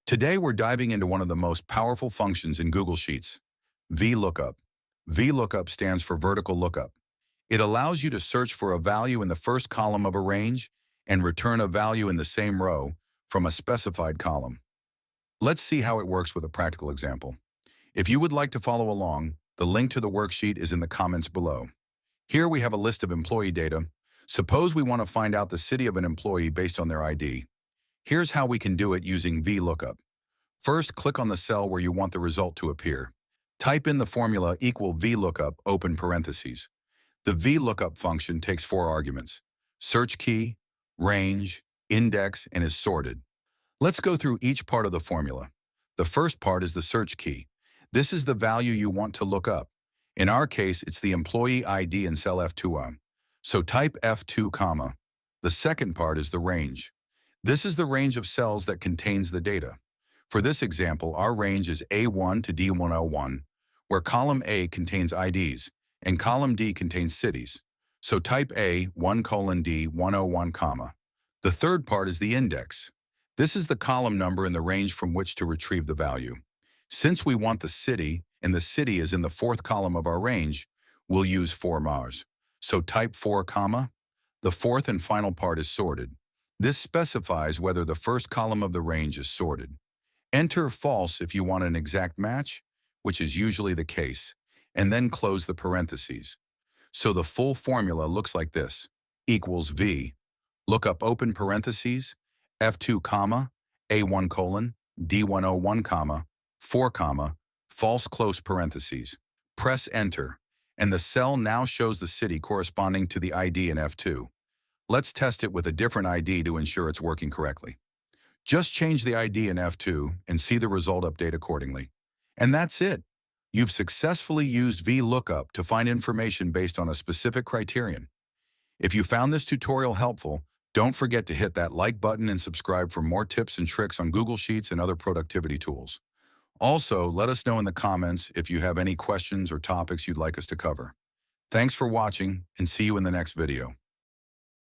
Today, we're diving into one of the most powerful functions in Google Sheets, VLOOKUP. VLOOKUP stands for Vertical Lookup. It allows you to search for a value in the first column of a range and return a value in the same row from a specified column. Let's see how it works with a practical example. If you would like to follow along, the link to the worksheet is in the comments below. Here we have a list of employee data. Suppose we want to find out the city of an employee based on their ID. Here's how we can do it using VLOOKUP. First, click on the cell where you want the result to appear. Type in the formula equal VLOOKUP, open parentheses. The VLOOKUP function takes 4 arguments: search key, range, index, and is sorted. Let's go through each part of the formula. The first part is the search key. This is the value you want to look up. In our case, it's the employee ID in cell F2. So type F2, comma. The second part is the range. This is the range of cells that contains the data. For this example, our range is A1 to D101, where column A contains IDs and column D contains cities. So type A1:D101, comma. The third part is the index. This is the column number in the range from which to retrieve the value. Since we want the city, and the city is in the 4th column of our range, we'll use 4 mars. So type 4, comma. The 4th and final part is sorted. This specifies whether the first column of the range is sorted. Enter false if you want an exact match, which is usually the case, and then close the parentheses. So the full formula looks like this: equals V, lookup open parentheses, F2, comma, A1 colon, D101, comma, 4, comma, false close parentheses. Press enter, and the cell now shows the city corresponding to the ID in F2. Let's test it with a different ID to ensure it's working correctly. Just change the ID in F2 and see the result update accordingly. And that's it. You've successfully used VLOOKUP to find information based on a specific criterion. If you found this tutorial helpful, don't forget to hit that like button and subscribe for more tips and tricks on Google Sheets and other productivity tools. Also, let us know in the comments if you have any questions or topics you'd like us to cover. Thanks for watching, and see you in the next video.